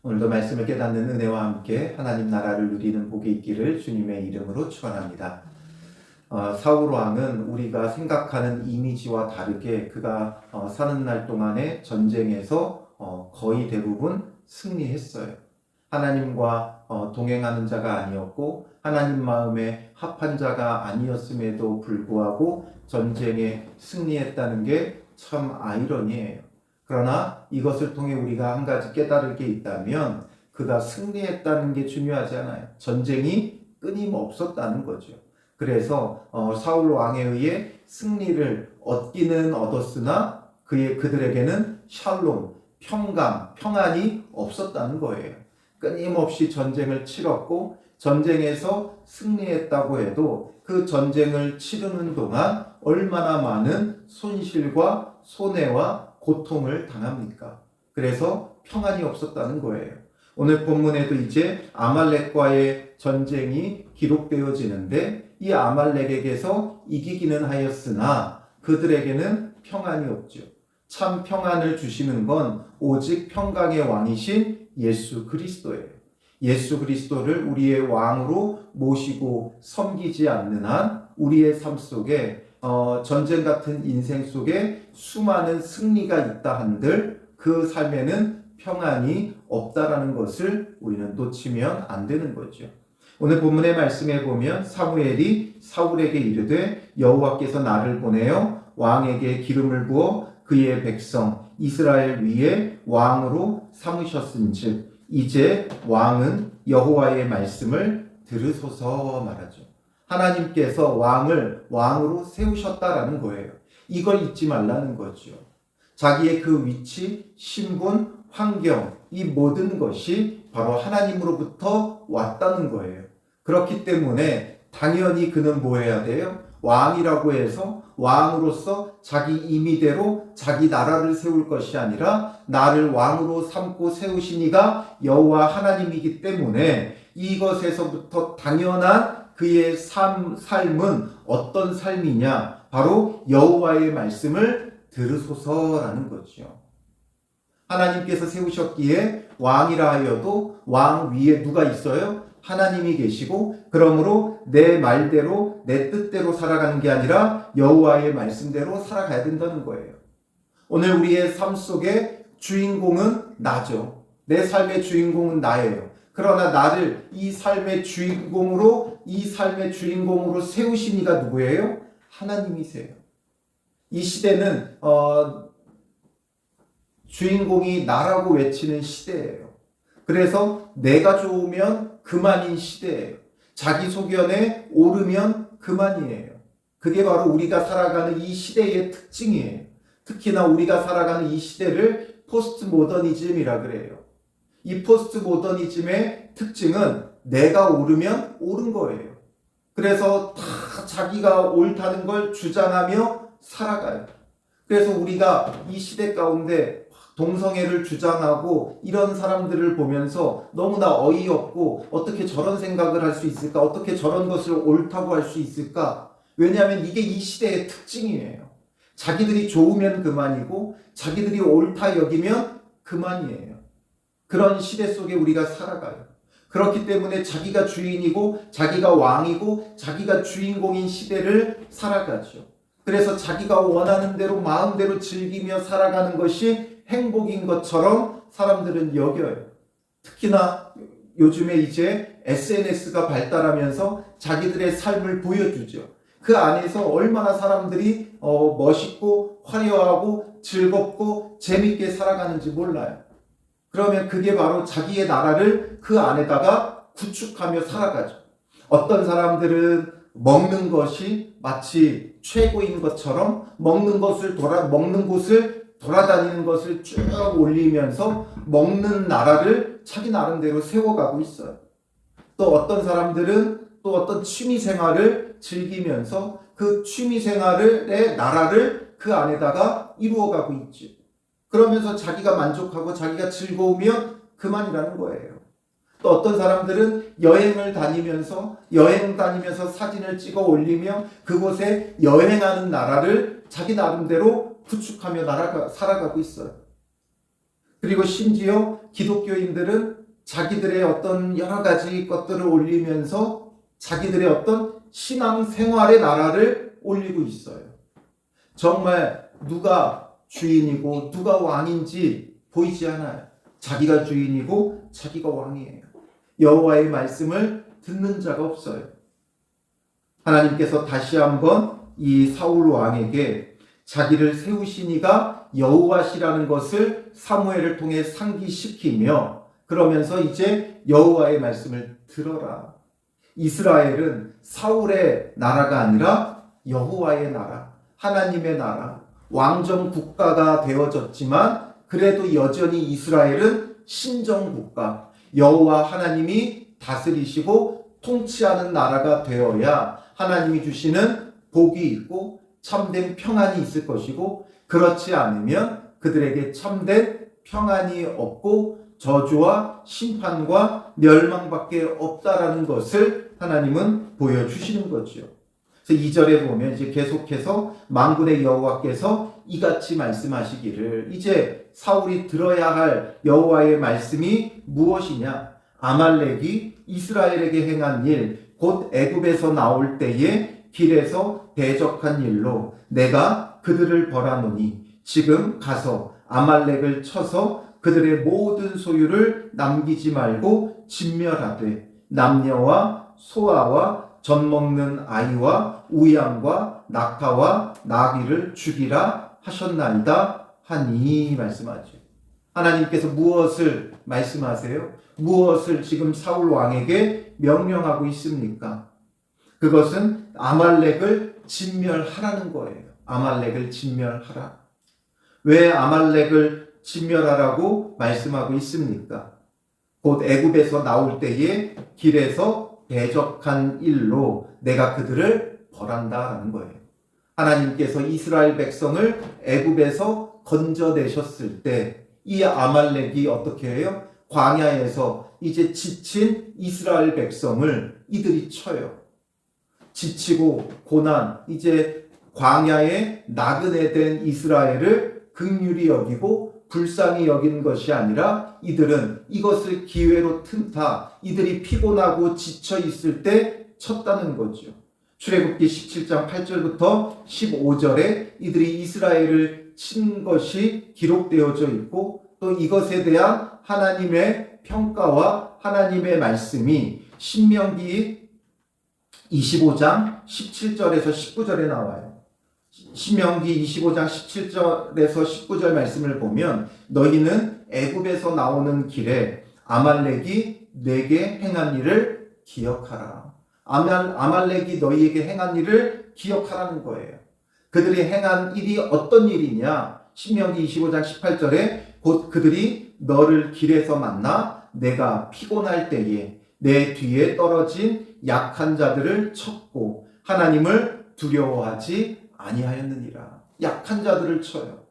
오늘도 말씀을 깨닫는 은혜와 함께 하나님 나라를 누리는 복이 있기를 주님의 이름으로 축원합니다. 사울 왕은 우리가 생각하는 이미지와 다르게 그가 사는 날 동안에 전쟁에서 거의 대부분 승리했어요. 하나님과 동행하는 자가 아니었고 하나님 마음에 합한 자가 아니었음에도 불구하고 전쟁에 승리했다는 게 참 아이러니해요. 그러나 이것을 통해 우리가 한 가지 깨달을 게 있다면 그가 승리했다는 게 중요하지 않아요. 전쟁이 끊임없었다는 거죠. 그래서 사울 왕에 의해 승리를 얻기는 얻었으나 그들에게는 샬롬, 평강, 평안이 없었다는 거예요. 끊임없이 전쟁을 치렀고 전쟁에서 승리했다고 해도 그 전쟁을 치르는 동안 얼마나 많은 손실과 손해와 고통을 당합니까? 그래서 평안이 없었다는 거예요. 오늘 본문에도 이제 아말렉과의 전쟁이 기록되어지는데 이 아말렉에게서 이기기는 하였으나 그들에게는 평안이 없죠. 참 평안을 주시는 건 오직 평강의 왕이신 예수 그리스도예요. 예수 그리스도를 우리의 왕으로 모시고 섬기지 않는 한 우리의 삶 속에 전쟁 같은 인생 속에 수많은 승리가 있다 한들 그 삶에는 평안이 없다라는 것을 우리는 놓치면 안 되는 거죠. 오늘 본문의 말씀에 보면 사무엘이 사울에게 이르되 여호와께서 나를 보내어 왕에게 기름을 부어 그의 백성 이스라엘 위에 왕으로 삼으셨은즉 이제 왕은 여호와의 말씀을 들으소서 말하죠. 하나님께서 왕을 왕으로 세우셨다라는 거예요. 이걸 잊지 말라는 거죠. 자기의 그 위치, 신분, 환경, 이 모든 것이 바로 하나님으로부터 왔다는 거예요. 그렇기 때문에 당연히 그는 뭐 해야 돼요? 왕이라고 해서 왕으로서 자기 임의대로 자기 나라를 세울 것이 아니라 나를 왕으로 삼고 세우신 이가 여호와 하나님이기 때문에 이것에서부터 당연한 그의 삶은 어떤 삶이냐? 바로 여호와의 말씀을 들으소서라는 거죠. 하나님께서 세우셨기에 왕이라 하여도 왕 위에 누가 있어요? 하나님이 계시고 그러므로 내 말대로 내 뜻대로 살아가는 게 아니라 여호와의 말씀대로 살아가야 된다는 거예요. 오늘 우리의 삶 속에 주인공은 나죠. 내 삶의 주인공은 나예요. 그러나 나를 이 삶의 주인공으로 세우신 이가 누구예요? 하나님이세요. 이 시대는 주인공이 나라고 외치는 시대예요. 그래서 내가 좋으면 그만인 시대예요. 자기 소견에 오르면 그만이에요. 그게 바로 우리가 살아가는 이 시대의 특징이에요. 특히나 우리가 살아가는 이 시대를 포스트 모더니즘이라 그래요. 이 포스트 모더니즘의 특징은 내가 오르면 옳은 거예요. 그래서 다 자기가 옳다는 걸 주장하며 살아가요. 그래서 우리가 이 시대 가운데 동성애를 주장하고 이런 사람들을 보면서 너무나 어이없고 어떻게 저런 생각을 할 수 있을까? 어떻게 저런 것을 옳다고 할 수 있을까? 왜냐하면 이게 이 시대의 특징이에요. 자기들이 좋으면 그만이고 자기들이 옳다 여기면 그만이에요. 그런 시대 속에 우리가 살아가요. 그렇기 때문에 자기가 주인이고 자기가 왕이고 자기가 주인공인 시대를 살아가죠. 그래서 자기가 원하는 대로 마음대로 즐기며 살아가는 것이 행복인 것처럼 사람들은 여겨요. 특히나 요즘에 이제 SNS가 발달하면서 자기들의 삶을 보여주죠. 그 안에서 얼마나 사람들이 멋있고 화려하고 즐겁고 재밌게 살아가는지 몰라요. 그러면 그게 바로 자기의 나라를 그 안에다가 구축하며 살아가죠. 어떤 사람들은 먹는 것이 마치 최고인 것처럼 먹는 곳을 돌아다니는 것을 쭉 올리면서 먹는 나라를 자기 나름대로 세워가고 있어요. 또 어떤 사람들은 또 어떤 취미 생활을 즐기면서 그 취미 생활의 나라를 그 안에다가 이루어가고 있지. 그러면서 자기가 만족하고 자기가 즐거우면 그만이라는 거예요. 또 어떤 사람들은 여행 다니면서 사진을 찍어 올리며 그곳에 여행하는 나라를 자기 나름대로 구축하며 살아가고 있어요. 그리고 심지어 기독교인들은 자기들의 어떤 여러 가지 것들을 올리면서 자기들의 어떤 신앙생활의 나라를 올리고 있어요. 정말 누가 주인이고 누가 왕인지 보이지 않아요. 자기가 주인이고 자기가 왕이에요. 여호와의 말씀을 듣는 자가 없어요. 하나님께서 다시 한번 이 사울 왕에게 자기를 세우신 이가 여호와시라는 것을 사무엘을 통해 상기시키며 그러면서 이제 여호와의 말씀을 들어라. 이스라엘은 사울의 나라가 아니라 여호와의 나라, 하나님의 나라, 왕정 국가가 되어졌지만 그래도 여전히 이스라엘은 신정 국가, 여호와 하나님이 다스리시고 통치하는 나라가 되어야 하나님이 주시는 복이 있고 참된 평안이 있을 것이고, 그렇지 않으면 그들에게 참된 평안이 없고 저주와 심판과 멸망밖에 없다라는 것을 하나님은 보여주시는 거죠. 그래서 2절에 보면 이제 계속해서 만군의 여호와께서 이같이 말씀하시기를, 이제 사울이 들어야 할 여호와의 말씀이 무엇이냐? 아말렉이 이스라엘에게 행한 일, 곧 애굽에서 나올 때에 길에서 대적한 일로 내가 그들을 벌하노니 지금 가서 아말렉을 쳐서 그들의 모든 소유를 남기지 말고 진멸하되 남녀와 소아와 젖 먹는 아이와 우양과 낙타와 나귀를 죽이라 하셨나이다 하니 말씀하죠. 하나님께서 무엇을 말씀하세요? 무엇을 지금 사울 왕에게 명령하고 있습니까? 그것은 아말렉을 진멸하라는 거예요. 아말렉을 진멸하라. 왜 아말렉을 진멸하라고 말씀하고 있습니까? 곧 애굽에서 나올 때에 길에서 대적한 일로 내가 그들을 벌한다라는 거예요. 하나님께서 이스라엘 백성을 애굽에서 건져내셨을 때 이 아말렉이 어떻게 해요? 광야에서 이제 지친 이스라엘 백성을 이들이 쳐요. 지치고 고난, 이제 광야에 나그네 된 이스라엘을 긍휼히 여기고 불쌍히 여긴 것이 아니라 이들은 이것을 기회로 틈타 이들이 피곤하고 지쳐 있을 때 쳤다는 거죠. 출애굽기 17장 8절부터 15절에 이들이 이스라엘을 친 것이 기록되어져 있고, 또 이것에 대한 하나님의 평가와 하나님의 말씀이 신명기 25장 17절에서 19절에 나와요. 신명기 25장 17절에서 19절 말씀을 보면 너희는 애굽에서 나오는 길에 아말렉이 내게 행한 일을 기억하라. 아말렉이 너희에게 행한 일을 기억하라는 거예요. 그들이 행한 일이 어떤 일이냐? 신명기 25장 18절에 곧 그들이 너를 길에서 만나 내가 피곤할 때에 내 뒤에 떨어진 약한 자들을 쳤고 하나님을 두려워하지 아니하였느니라. 약한 자들을 쳐요.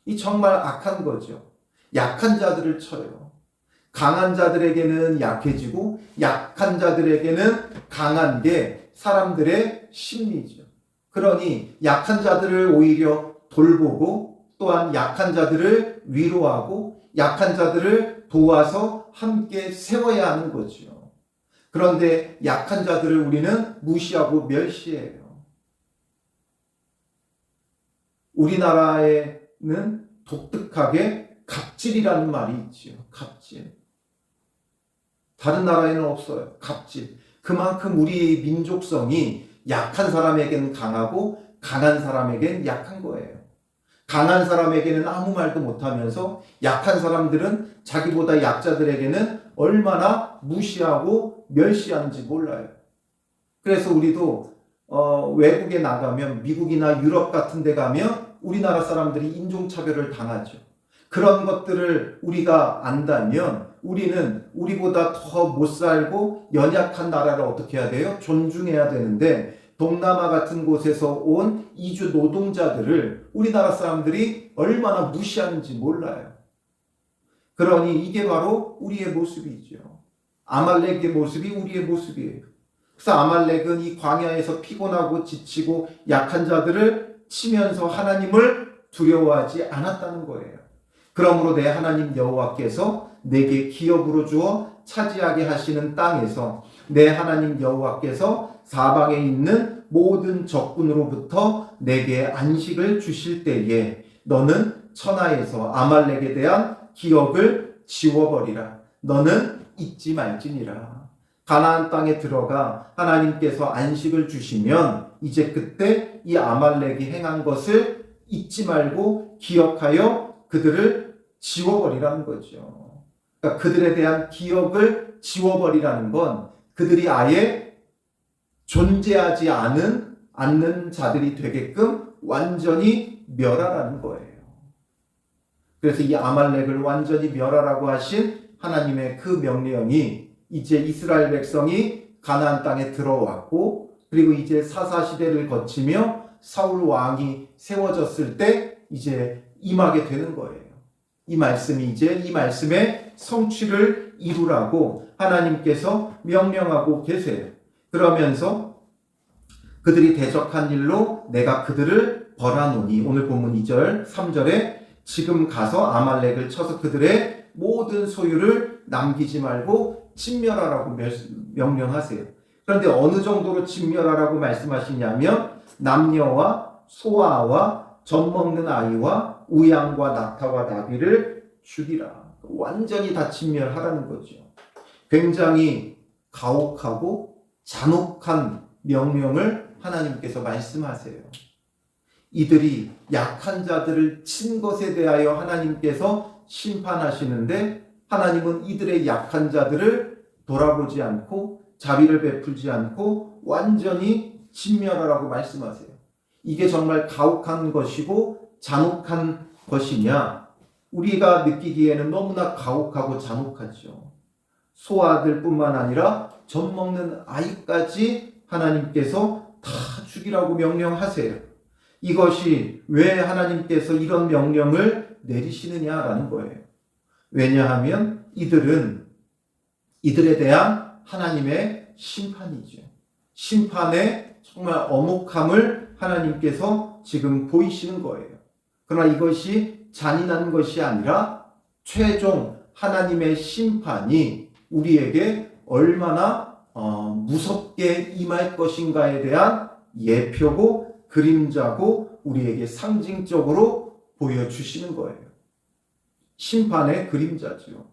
이 정말 악한 거죠. 약한 자들을 쳐요. 강한 자들에게는 약해지고 약한 자들에게는 강한 게 사람들의 심리죠. 그러니 약한 자들을 오히려 돌보고 또한 약한 자들을 위로하고 약한 자들을 도와서 함께 세워야 하는 거죠. 그런데 약한 자들을 우리는 무시하고 멸시해요. 우리나라에는 독특하게 갑질이라는 말이 있지요. 갑질. 다른 나라에는 없어요. 갑질. 그만큼 우리 민족성이 약한 사람에게는 강하고 강한 사람에게는 약한 거예요. 강한 사람에게는 아무 말도 못하면서 약한 사람들은 자기보다 약자들에게는 얼마나 무시하고 멸시하는지 몰라요. 그래서 우리도 외국에 나가면 미국이나 유럽 같은 데 가면 우리나라 사람들이 인종차별을 당하죠. 그런 것들을 우리가 안다면 우리는 우리보다 더 못 살고 연약한 나라를 어떻게 해야 돼요? 존중해야 되는데 동남아 같은 곳에서 온 이주 노동자들을 우리나라 사람들이 얼마나 무시하는지 몰라요. 그러니 이게 바로 우리의 모습이죠. 아말렉의 모습이 우리의 모습이에요. 그래서 아말렉은 이 광야에서 피곤하고 지치고 약한 자들을 치면서 하나님을 두려워하지 않았다는 거예요. 그러므로 내 하나님 여호와께서 내게 기업으로 주어 차지하게 하시는 땅에서 내 하나님 여호와께서 사방에 있는 모든 적군으로부터 내게 안식을 주실 때에 너는 천하에서 아말렉에 대한 기억을 지워버리라. 너는 잊지 말지니라. 가나안 땅에 들어가 하나님께서 안식을 주시면 이제 그때 이 아말렉이 행한 것을 잊지 말고 기억하여 그들을 지워버리라는 거죠. 그러니까 그들에 대한 기억을 지워버리라는 건 그들이 아예 존재하지 않는 자들이 되게끔 완전히 멸하라는 거예요. 그래서 이 아말렉을 완전히 멸하라고 하신 하나님의 그 명령이 이제 이스라엘 백성이 가나안 땅에 들어왔고, 그리고 이제 사사시대를 거치며 사울 왕이 세워졌을 때 이제 임하게 되는 거예요. 이 말씀이 이제 이 말씀의 성취를 이루라고 하나님께서 명령하고 계세요. 그러면서 그들이 대적한 일로 내가 그들을 벌하노니, 오늘 본문 2절 3절에 지금 가서 아말렉을 쳐서 그들의 모든 소유를 남기지 말고 진멸하라고 명령하세요. 그런데 어느 정도로 진멸하라고 말씀하시냐면 남녀와 소아와 젖먹는 아이와 우양과 낙타와 나귀를 죽이라. 완전히 다 진멸하라는 거죠. 굉장히 가혹하고 잔혹한 명령을 하나님께서 말씀하세요. 이들이 약한 자들을 친 것에 대하여 하나님께서 심판하시는데 하나님은 이들의 약한 자들을 돌아보지 않고 자비를 베풀지 않고 완전히 진멸하라고 말씀하세요. 이게 정말 가혹한 것이고 잔혹한 것이냐? 우리가 느끼기에는 너무나 가혹하고 잔혹하죠. 소아들뿐만 아니라 젖먹는 아이까지 하나님께서 다 죽이라고 명령하세요. 이것이 왜 하나님께서 이런 명령을 내리시느냐라는 거예요. 왜냐하면 이들에 대한 하나님의 심판이죠. 심판의 정말 엄혹함을 하나님께서 지금 보이시는 거예요. 그러나 이것이 잔인한 것이 아니라 최종 하나님의 심판이 우리에게 얼마나 무섭게 임할 것인가에 대한 예표고 그림자고 우리에게 상징적으로 보여주시는 거예요. 심판의 그림자지요.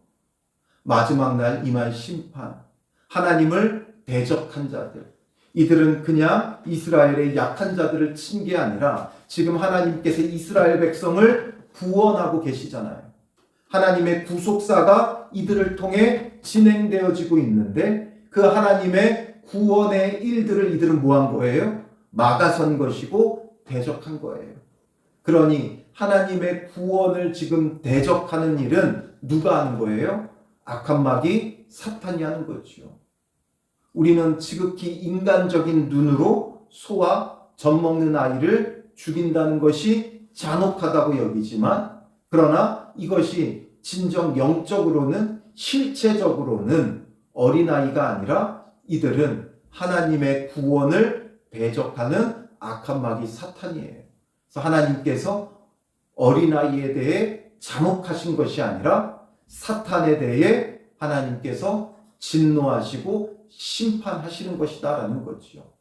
마지막 날 임할 심판, 하나님을 대적한 자들, 이들은 그냥 이스라엘의 약한 자들을 친 게 아니라 지금 하나님께서 이스라엘 백성을 구원하고 계시잖아요. 하나님의 구속사가 이들을 통해 진행되어지고 있는데 그 하나님의 구원의 일들을 이들은 뭐한 거예요? 막아선 것이고 대적한 거예요. 그러니 하나님의 구원을 지금 대적하는 일은 누가 하는 거예요? 악한 마귀 사탄이 하는 거죠. 우리는 지극히 인간적인 눈으로 소와 젖먹는 아이를 죽인다는 것이 잔혹하다고 여기지만, 그러나 이것이 진정 영적으로는 실체적으로는 어린아이가 아니라 이들은 하나님의 구원을 대적하는 악한 마귀 사탄이에요. 그래서 하나님께서 어린아이에 대해 잔혹하신 것이 아니라 사탄에 대해 하나님께서 진노하시고 심판하시는 것이다라는 거죠.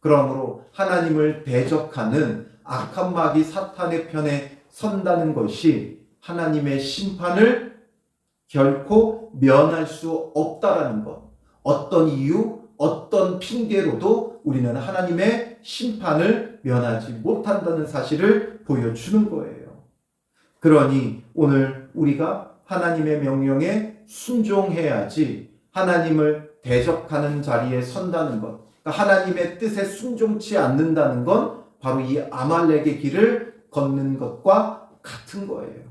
그러므로 하나님을 대적하는 악한 마귀 사탄의 편에 선다는 것이 하나님의 심판을 결코 면할 수 없다라는 것. 어떤 이유, 어떤 핑계로도 우리는 하나님의 심판을 면하지 못한다는 사실을 보여주는 거예요. 그러니 오늘 우리가 하나님의 명령에 순종해야지 하나님을 대적하는 자리에 선다는 것, 그러니까 하나님의 뜻에 순종치 않는다는 건 바로 이 아말렉의 길을 걷는 것과 같은 거예요.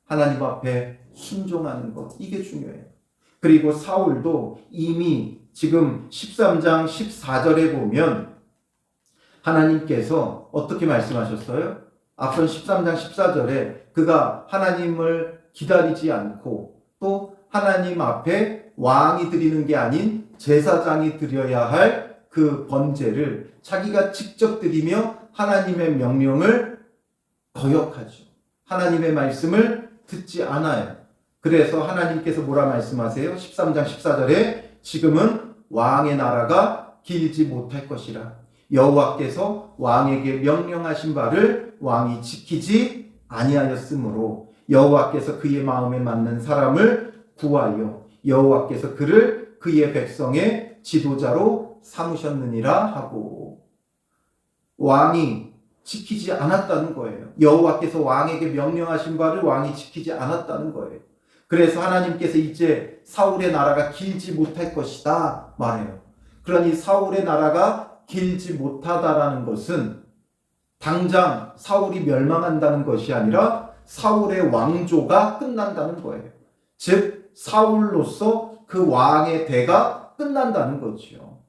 하나님 앞에 순종하는 것, 이게 중요해요. 그리고 사울도 이미 지금 13장 14절에 보면 하나님께서 어떻게 말씀하셨어요? 앞선 13장 14절에 그가 하나님을 기다리지 않고 또 하나님 앞에 왕이 드리는 게 아닌 제사장이 드려야 할 그 번제를 자기가 직접 드리며 하나님의 명령을 거역하죠. 하나님의 말씀을 듣지 않아요. 그래서 하나님께서 뭐라 말씀하세요? 13장 14절에 지금은 왕의 나라가 길지 못할 것이라. 여호와께서 왕에게 명령하신 바를 왕이 지키지 아니하였으므로 여호와께서 그의 마음에 맞는 사람을 구하여 여호와께서 그를 그의 백성의 지도자로 삼으셨느니라 하고, 왕이 지키지 않았다는 거예요. 여호와께서 왕에게 명령하신 바를 왕이 지키지 않았다는 거예요. 그래서 하나님께서 이제 사울의 나라가 길지 못할 것이다 말해요. 그러니 사울의 나라가 길지 못하다라는 것은 당장 사울이 멸망한다는 것이 아니라 사울의 왕조가 끝난다는 거예요. 즉 사울로서 그 왕의 대가 끝난다는 거죠.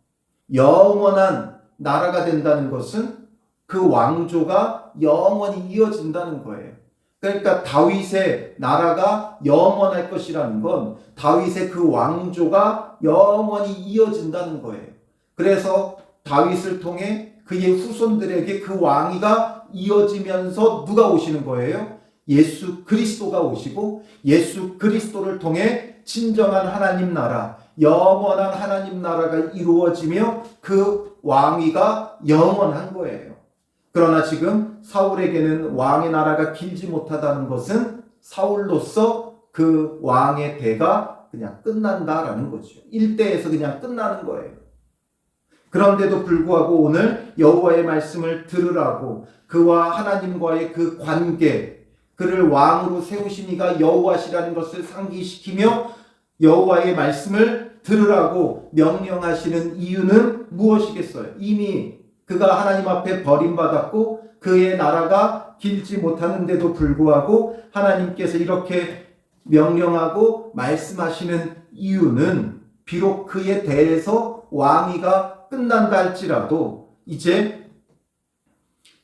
영원한 나라가 된다는 것은 그 왕조가 영원히 이어진다는 거예요. 그러니까 다윗의 나라가 영원할 것이라는 건 다윗의 그 왕조가 영원히 이어진다는 거예요. 그래서 다윗을 통해 그의 후손들에게 그 왕위가 이어지면서 누가 오시는 거예요? 예수 그리스도가 오시고 예수 그리스도를 통해 진정한 하나님 나라, 영원한 하나님 나라가 이루어지며 그 왕위가 영원한 거예요. 그러나 지금 사울에게는 왕의 나라가 길지 못하다는 것은 사울로서 그 왕의 대가 그냥 끝난다라는 거죠. 일대에서 그냥 끝나는 거예요. 그런데도 불구하고 오늘 여호와의 말씀을 들으라고, 그와 하나님과의 그 관계, 그를 왕으로 세우시니가 여호와시라는 것을 상기시키며 여호와의 말씀을 들으라고 명령하시는 이유는 무엇이겠어요? 이미 그가 하나님 앞에 버림받았고 그의 나라가 길지 못하는데도 불구하고 하나님께서 이렇게 명령하고 말씀하시는 이유는 비록 그에 대해서 왕위가 끝난다 할지라도 이제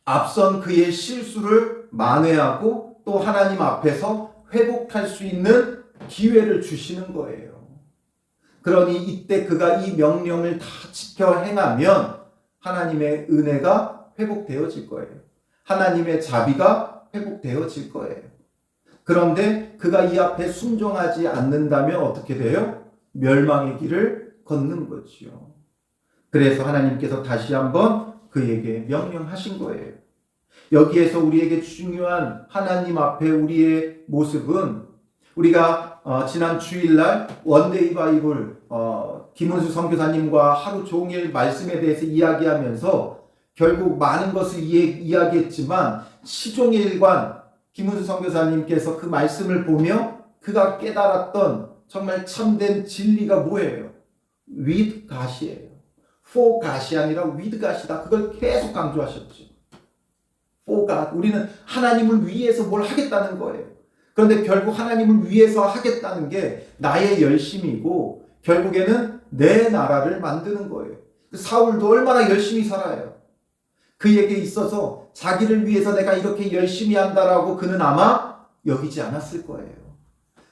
앞선 그의 실수를 만회하고 또 하나님 앞에서 회복할 수 있는 기회를 주시는 거예요. 그러니 이때 그가 이 명령을 다 지켜 행하면 하나님의 은혜가 회복되어질 거예요. 하나님의 자비가 회복되어질 거예요. 그런데 그가 이 앞에 순종하지 않는다면 어떻게 돼요? 멸망의 길을 걷는 거지요. 그래서 하나님께서 다시 한번 그에게 명령하신 거예요. 여기에서 우리에게 중요한 하나님 앞에 우리의 모습은 우리가 지난 주일날 원데이 바이블 김은수 선교사님과 하루 종일 말씀에 대해서 이야기하면서 결국 많은 것을 이야기했지만 시종일관 김은수 선교사님께서 그 말씀을 보며 그가 깨달았던 정말 참된 진리가 뭐예요? with God이에요. for God이 아니라 with God이다. 그걸 계속 강조하셨죠. for God. 우리는 하나님을 위해서 뭘 하겠다는 거예요. 그런데 결국 하나님을 위해서 하겠다는 게 나의 열심이고 결국에는 내 나라를 만드는 거예요. 사울도 얼마나 열심히 살아요. 그에게 있어서 자기를 위해서 내가 이렇게 열심히 한다라고 그는 아마 여기지 않았을 거예요.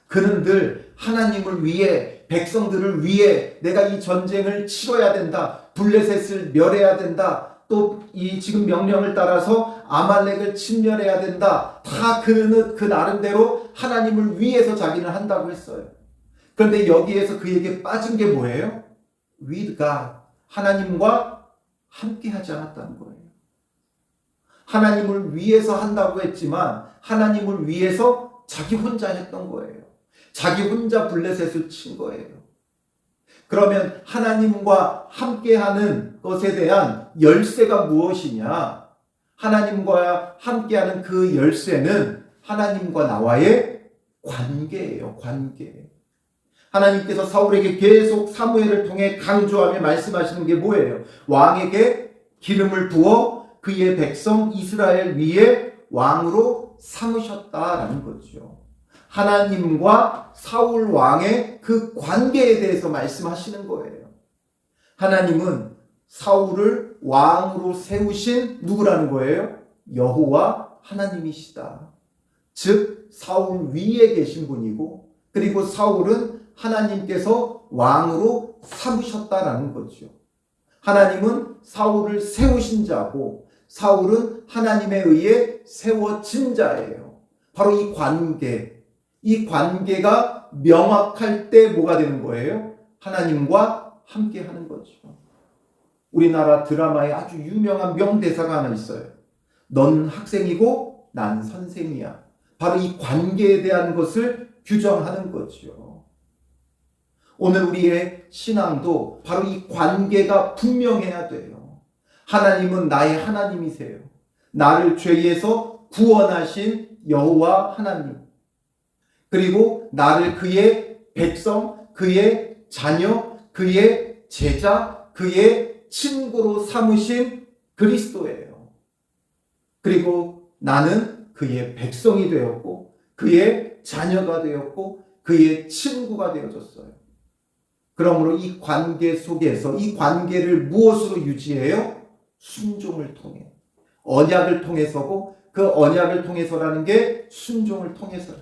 그는 늘 하나님을 위해, 백성들을 위해 내가 이 전쟁을 치러야 된다. 블레셋을 멸해야 된다. 또 이 지금 명령을 따라서 아말렉을 침멸해야 된다. 다 그는 그 나름대로 하나님을 위해서 자기는 한다고 했어요. 그런데 여기에서 그에게 빠진 게 뭐예요? with God. 하나님과 함께 하지 않았다는 거예요. 하나님을 위해서 한다고 했지만 하나님을 위해서 자기 혼자 했던 거예요. 자기 혼자 블레셋을 친 거예요. 그러면 하나님과 함께하는 것에 대한 열쇠가 무엇이냐? 하나님과 함께하는 그 열쇠는 하나님과 나와의 관계예요. 관계. 하나님께서 사울에게 계속 사무엘을 통해 강조하며 말씀하시는 게 뭐예요? 왕에게 기름을 부어 그의 백성 이스라엘 위에 왕으로 삼으셨다라는 거죠. 하나님과 사울 왕의 그 관계에 대해서 말씀하시는 거예요. 하나님은 사울을 왕으로 세우신 누구라는 거예요? 여호와 하나님이시다. 즉 사울 위에 계신 분이고 그리고 사울은 하나님께서 왕으로 삼으셨다라는 거죠. 하나님은 사울을 세우신 자고 사울은 하나님에 의해 세워진 자예요. 바로 이 관계, 이 관계가 명확할 때 뭐가 되는 거예요? 하나님과 함께 하는 거죠. 우리나라 드라마에 아주 유명한 명대사가 하나 있어요. 넌 학생이고 난 선생이야. 바로 이 관계에 대한 것을 규정하는 거죠. 오늘 우리의 신앙도 바로 이 관계가 분명해야 돼요. 하나님은 나의 하나님이세요. 나를 죄에서 구원하신 여호와 하나님. 그리고 나를 그의 백성, 그의 자녀, 그의 제자, 그의 친구로 삼으신 그리스도예요. 그리고 나는 그의 백성이 되었고 그의 자녀가 되었고 그의 친구가 되어졌어요. 그러므로 이 관계 속에서 이 관계를 무엇으로 유지해요? 순종을 통해. 언약을 통해서고 그 언약을 통해서라는 게 순종을 통해서요.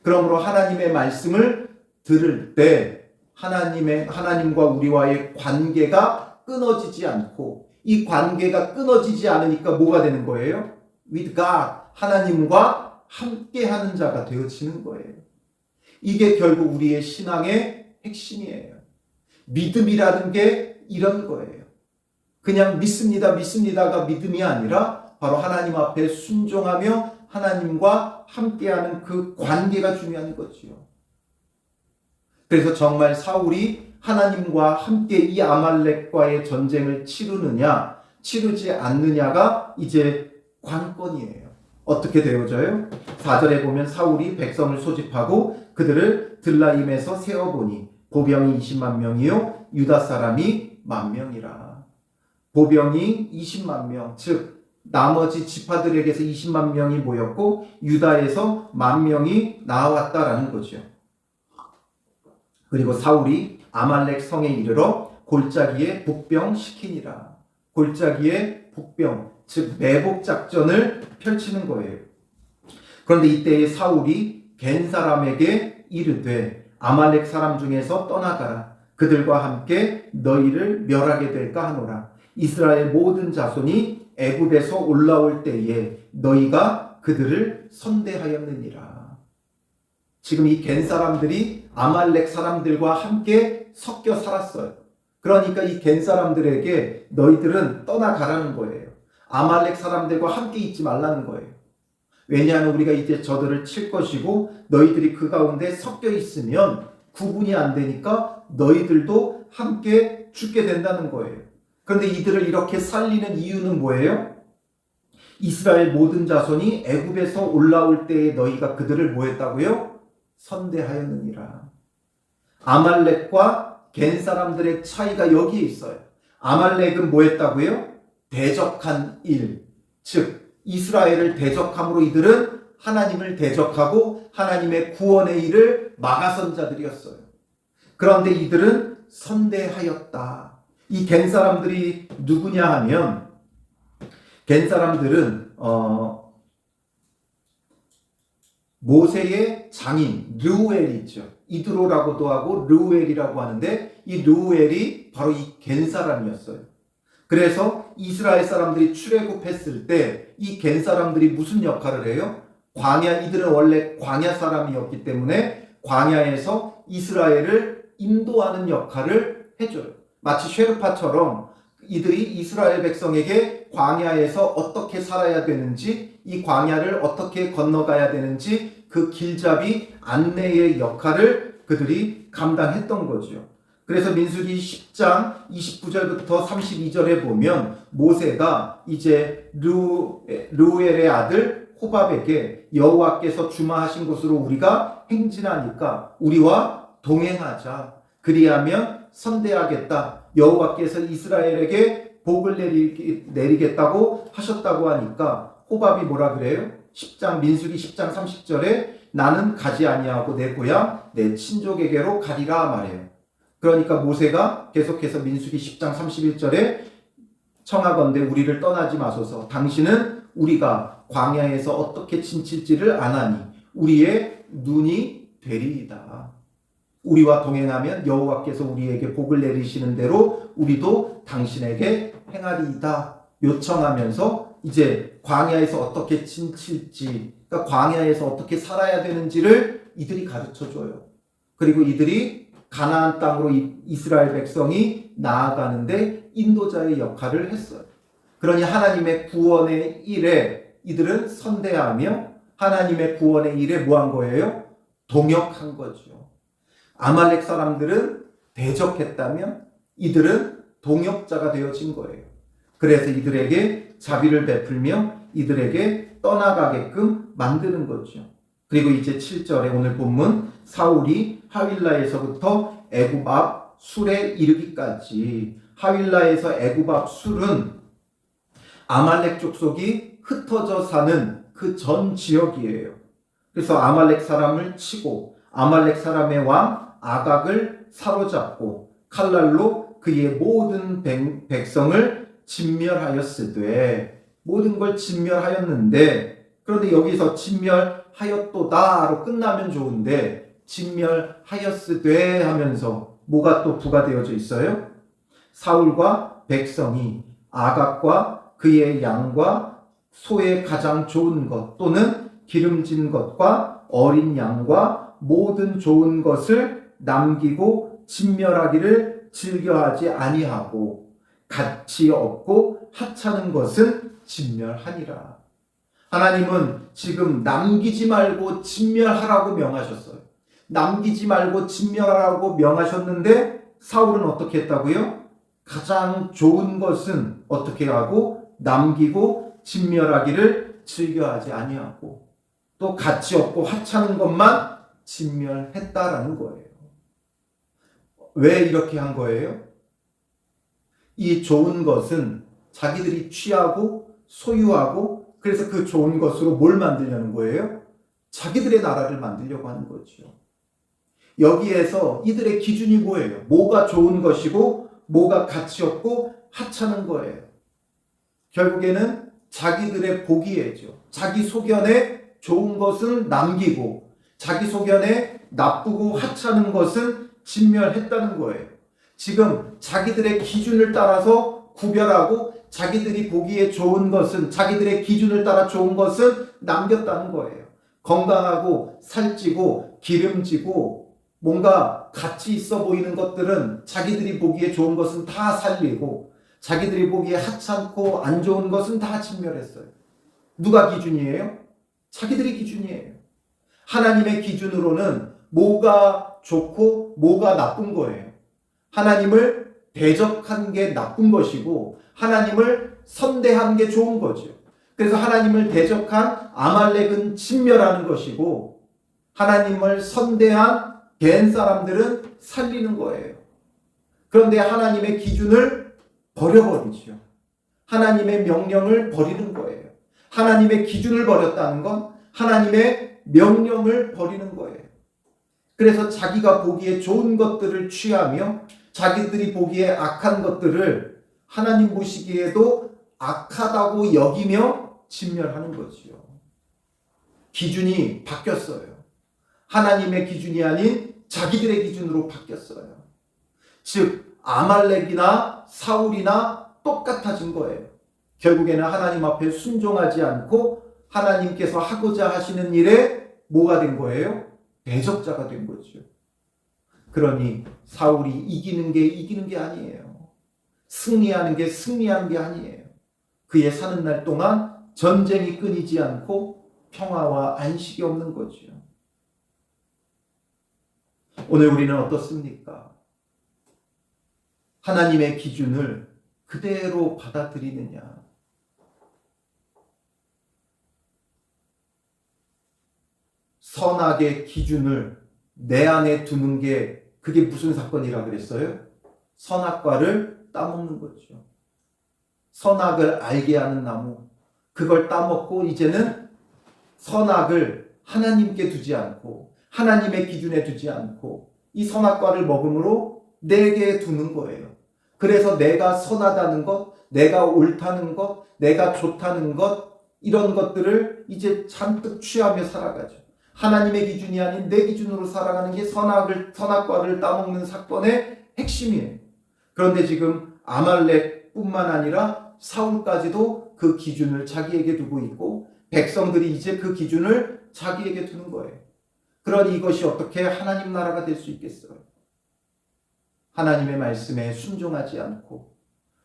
그러므로 하나님의 말씀을 들을 때 하나님과 우리와의 관계가 끊어지지 않고 이 관계가 끊어지지 않으니까 뭐가 되는 거예요? With God, 하나님과 함께하는 자가 되어지는 거예요. 이게 결국 우리의 신앙의 핵심이에요. 믿음이라는 게 이런 거예요. 그냥 믿습니다가 믿음이 아니라 바로 하나님 앞에 순종하며 하나님과 함께하는 그 관계가 중요한 거지요. 그래서 정말 사울이 하나님과 함께 이 아말렉과의 전쟁을 치르느냐 치르지 않느냐가 이제 관건이에요. 어떻게 되어져요? 4절에 보면 사울이 백성을 소집하고 그들을 들라임에서 세어보니 보병이 20만 명이요 유다 사람이 10,000명이라. 보병이 20만 명, 즉 나머지 지파들에게서 20만 명이 모였고 유다에서 10,000명이 나왔다라는 거죠. 그리고 사울이 아말렉 성에 이르러 골짜기에 복병시키니라. 골짜기에 복병, 즉 매복 작전을 펼치는 거예요. 그런데 이때에 사울이 겐 사람에게 이르되 아말렉 사람 중에서 떠나가라. 그들과 함께 너희를 멸하게 될까 하노라. 이스라엘 모든 자손이 애굽에서 올라올 때에 너희가 그들을 선대하였느니라. 지금 이 겐 사람들이 아말렉 사람들과 함께 섞여 살았어요. 그러니까 이 겐 사람들에게 너희들은 떠나가라는 거예요. 아말렉 사람들과 함께 있지 말라는 거예요. 왜냐하면 우리가 이제 저들을 칠 것이고 너희들이 그 가운데 섞여 있으면 구분이 안 되니까 너희들도 함께 죽게 된다는 거예요. 그런데 이들을 이렇게 살리는 이유는 뭐예요? 이스라엘 모든 자손이 애굽에서 올라올 때에 너희가 그들을 뭐 했다고요? 선대하였느니라. 아말렉과 겐 사람들의 차이가 여기에 있어요. 아말렉은 뭐 했다고요? 대적한 일, 즉 이스라엘을 대적함으로 이들은 하나님을 대적하고 하나님의 구원의 일을 막아선 자들이었어요. 그런데 이들은 선대하였다. 이 겐 사람들이 누구냐 하면 겐 사람들은 모세의 장인 르우엘이 있죠. 이드로라고도 하고 르우엘이라고 하는데 이 르우엘이 바로 이 겐 사람이었어요. 그래서 이스라엘 사람들이 출애굽했을 때 이 겐 사람들이 무슨 역할을 해요? 이들은 원래 광야 사람이었기 때문에 광야에서 이스라엘을 인도하는 역할을 해줘요. 마치 쉐르파처럼 이들이 이스라엘 백성에게 광야에서 어떻게 살아야 되는지, 이 광야를 어떻게 건너가야 되는지 그 길잡이 안내의 역할을 그들이 감당했던 거죠. 그래서 민수기 10장 29절부터 32절에 보면 모세가 이제 르우엘의 아들 호밥에게 여호와께서 주마하신 곳으로 우리가 행진하니까 우리와 동행하자. 그리하면 선대하겠다. 여호와께서 이스라엘에게 복을 내리겠다고 하셨다고 하니까 호밥이 뭐라 그래요? 민수기 10장 30절에 나는 가지 아니하고 내 고향 내 친족에게로 가리라 말해요. 그러니까 모세가 계속해서 민수기 10장 31절에 청하건대 우리를 떠나지 마소서. 당신은 우리가 광야에서 어떻게 지칠지를 아나니 우리의 눈이 되리이다. 우리와 동행하면 여호와께서 우리에게 복을 내리시는 대로 우리도 당신에게 행하리이다. 요청하면서 이제 광야에서 어떻게 지칠지, 그러니까 광야에서 어떻게 살아야 되는지를 이들이 가르쳐 줘요. 그리고 이들이 가나안 땅으로 이스라엘 백성이 나아가는데 인도자의 역할을 했어요. 그러니 하나님의 구원의 일에 이들은 선대하며 하나님의 구원의 일에 뭐 한 거예요? 동역한 거죠. 아말렉 사람들은 대적했다면 이들은 동역자가 되어진 거예요. 그래서 이들에게 자비를 베풀며 이들에게 떠나가게끔 만드는 거죠. 그리고 이제 7절에 오늘 본문 사울이 하윌라에서부터 애굽 앞 술에 이르기까지, 하윌라에서 애굽 앞 술은 아말렉 족속이 흩어져 사는 그 전 지역이에요. 그래서 아말렉 사람을 치고 아말렉 사람의 왕 아각을 사로잡고 칼날로 그의 모든 백성을 진멸하였으되, 모든 걸 진멸하였는데, 그런데 여기서 진멸하였도다로 끝나면 좋은데 진멸하였으되 하면서 뭐가 또 부가되어져 있어요? 사울과 백성이 아각과 그의 양과 소의 가장 좋은 것 또는 기름진 것과 어린 양과 모든 좋은 것을 남기고 진멸하기를 즐겨하지 아니하고 가치 없고 하찮은 것은 진멸하니라. 하나님은 지금 남기지 말고 진멸하라고 명하셨어요. 남기지 말고 진멸하라고 명하셨는데 사울은 어떻게 했다고요? 가장 좋은 것은 어떻게 하고 남기고 진멸하기를 즐겨하지 아니하고 또 가치 없고 하찮은 것만 진멸했다라는 거예요. 왜 이렇게 한 거예요? 이 좋은 것은 자기들이 취하고 소유하고 그래서 그 좋은 것으로 뭘 만들려는 거예요? 자기들의 나라를 만들려고 하는 거죠. 여기에서 이들의 기준이 뭐예요? 뭐가 좋은 것이고 뭐가 가치 없고 하찮은 거예요. 결국에는 자기들의 보기에죠. 자기 소견에 좋은 것은 남기고 자기 소견에 나쁘고 하찮은 것은 진멸했다는 거예요. 지금 자기들의 기준을 따라서 구별하고 자기들이 보기에 좋은 것은, 자기들의 기준을 따라 좋은 것은 남겼다는 거예요. 건강하고 살찌고 기름지고 뭔가 가치 있어 보이는 것들은 자기들이 보기에 좋은 것은 다 살리고 자기들이 보기에 하찮고 안 좋은 것은 다 진멸했어요. 누가 기준이에요? 자기들이 기준이에요. 하나님의 기준으로는 뭐가 좋고 뭐가 나쁜 거예요. 하나님을 대적한 게 나쁜 것이고 하나님을 선대한 게 좋은 거죠. 그래서 하나님을 대적한 아말렉은 진멸하는 것이고 하나님을 선대한 겐 사람들은 살리는 거예요. 그런데 하나님의 기준을 버려버리죠. 하나님의 명령을 버리는 거예요. 하나님의 기준을 버렸다는 건 하나님의 명령을 버리는 거예요. 그래서 자기가 보기에 좋은 것들을 취하며 자기들이 보기에 악한 것들을 하나님 보시기에도 악하다고 여기며 진멸하는 거지요. 기준이 바뀌었어요. 하나님의 기준이 아닌 자기들의 기준으로 바뀌었어요. 즉 아말렉이나 사울이나 똑같아진 거예요. 결국에는 하나님 앞에 순종하지 않고 하나님께서 하고자 하시는 일에 뭐가 된 거예요? 대적자가 된 거죠. 그러니 사울이 이기는 게 아니에요. 승리하는 게 승리한 게 아니에요. 그의 사는 날 동안 전쟁이 끊이지 않고 평화와 안식이 없는 거죠. 오늘 우리는 어떻습니까? 하나님의 기준을 그대로 받아들이느냐? 선악의 기준을 내 안에 두는 게 그게 무슨 사건이라 그랬어요? 선악과를 따먹는 거죠. 선악을 알게 하는 나무, 그걸 따먹고 이제는 선악을 하나님께 두지 않고 하나님의 기준에 두지 않고 이 선악과를 먹음으로 내게 두는 거예요. 그래서 내가 선하다는 것, 내가 옳다는 것, 내가 좋다는 것, 이런 것들을 이제 잔뜩 취하며 살아가죠. 하나님의 기준이 아닌 내 기준으로 살아가는 게 선악과를 따먹는 사건의 핵심이에요. 그런데 지금 아말렉뿐만 아니라 사울까지도 그 기준을 자기에게 두고 있고 백성들이 이제 그 기준을 자기에게 두는 거예요. 그러니 이것이 어떻게 하나님 나라가 될 수 있겠어요? 하나님의 말씀에 순종하지 않고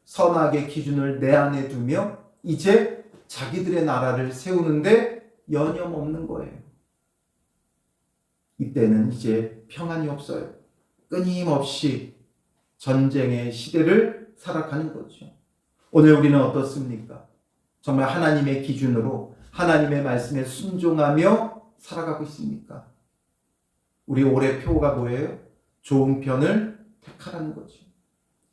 선악의 기준을 내 안에 두며 이제 자기들의 나라를 세우는데 여념 없는 거예요. 이때는 이제 평안이 없어요. 끊임없이 전쟁의 시대를 살아가는 거죠. 오늘 우리는 어떻습니까? 정말 하나님의 기준으로 하나님의 말씀에 순종하며 살아가고 있습니까? 우리 올해 표가 뭐예요? 좋은 편을 택하라는 거죠.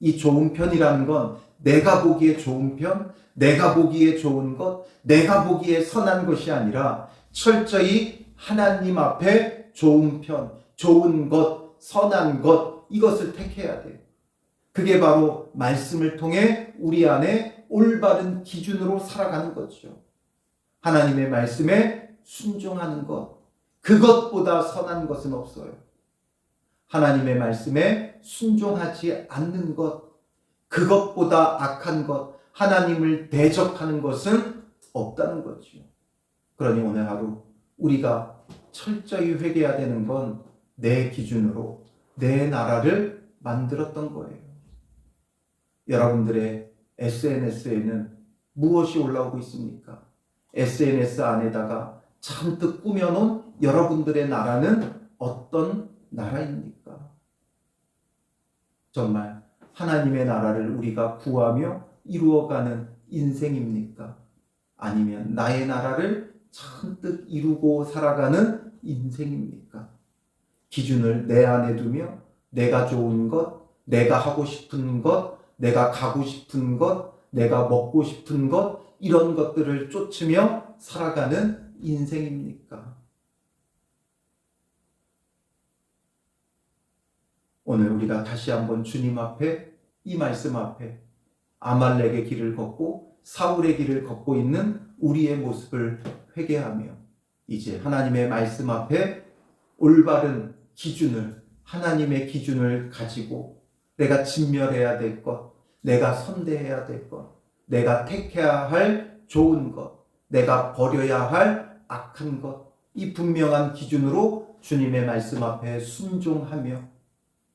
이 좋은 편이라는 건 내가 보기에 좋은 편, 내가 보기에 좋은 것, 내가 보기에 선한 것이 아니라 철저히 하나님 앞에 좋은 편, 좋은 것, 선한 것, 이것을 택해야 돼요. 그게 바로 말씀을 통해 우리 안에 올바른 기준으로 살아가는 거죠. 하나님의 말씀에 순종하는 것, 그것보다 선한 것은 없어요. 하나님의 말씀에 순종하지 않는 것, 그것보다 악한 것, 하나님을 대적하는 것은 없다는 거죠. 그러니 오늘 하루 우리가 철저히 회개해야 되는 건 내 기준으로 내 나라를 만들었던 거예요. 여러분들의 SNS에는 무엇이 올라오고 있습니까? SNS 안에다가 잔뜩 꾸며놓은 여러분들의 나라는 어떤 나라입니까? 정말 하나님의 나라를 우리가 구하며 이루어가는 인생입니까? 아니면 나의 나라를 잔뜩 이루고 살아가는 인생입니까? 기준을 내 안에 두며 내가 좋은 것, 내가 하고 싶은 것, 내가 가고 싶은 것, 내가 먹고 싶은 것, 이런 것들을 쫓으며 살아가는 인생입니까? 오늘 우리가 다시 한번 주님 앞에, 이 말씀 앞에 아말렉의 길을 걷고 사울의 길을 걷고 있는 우리의 모습을 회개하며 이제 하나님의 말씀 앞에 올바른 기준을, 하나님의 기준을 가지고 내가 진멸해야 될 것, 내가 선대해야 될 것, 내가 택해야 할 좋은 것, 내가 버려야 할 악한 것, 이 분명한 기준으로 주님의 말씀 앞에 순종하며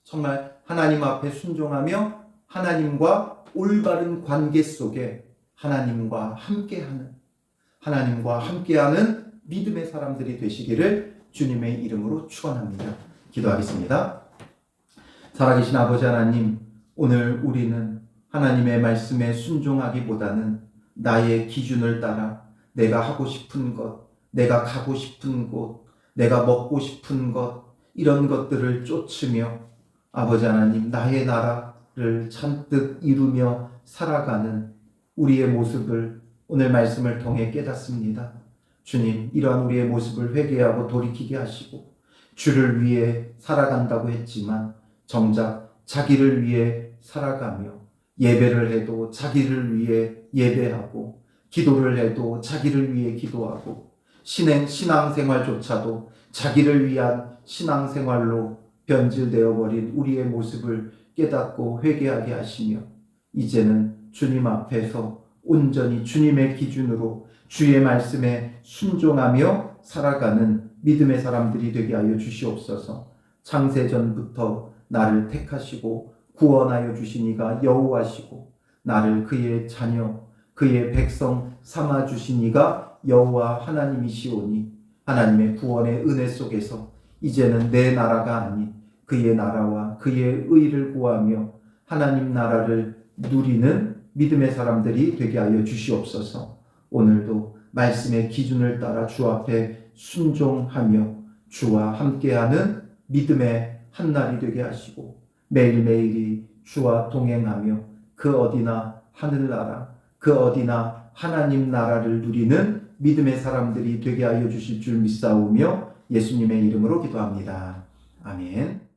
정말 하나님 앞에 순종하며 하나님과 올바른 관계 속에 하나님과 함께하는 믿음의 사람들이 되시기를 주님의 이름으로 축원합니다. 기도하겠습니다. 살아계신 아버지 하나님, 오늘 우리는 하나님의 말씀에 순종하기보다는 나의 기준을 따라 내가 하고 싶은 것, 내가 가고 싶은 곳, 내가 먹고 싶은 것, 이런 것들을 쫓으며 아버지 하나님, 나의 나라를 잔뜩 이루며 살아가는 우리의 모습을 오늘 말씀을 통해 깨닫습니다. 주님, 이러한 우리의 모습을 회개하고 돌이키게 하시고 주를 위해 살아간다고 했지만 정작 자기를 위해 살아가며 예배를 해도 자기를 위해 예배하고 기도를 해도 자기를 위해 기도하고 신앙생활조차도 자기를 위한 신앙생활로 변질되어 버린 우리의 모습을 깨닫고 회개하게 하시며 이제는 주님 앞에서 온전히 주님의 기준으로 주의 말씀에 순종하며 살아가는 믿음의 사람들이 되게 하여 주시옵소서. 창세전부터 나를 택하시고 구원하여 주신 이가 여호와시고 나를 그의 자녀 그의 백성 삼아 주신 이가 여호와 하나님이시오니 하나님의 구원의 은혜 속에서 이제는 내 나라가 아닌 그의 나라와 그의 의를 구하며 하나님 나라를 누리는 믿음의 사람들이 되게 하여 주시옵소서. 오늘도 말씀의 기준을 따라 주 앞에 순종하며 주와 함께하는 믿음의 한날이 되게 하시고 매일매일이 주와 동행하며 그 어디나 하늘나라, 그 어디나 하나님 나라를 누리는 믿음의 사람들이 되게 하여 주실 줄 믿사오며 예수님의 이름으로 기도합니다. 아멘.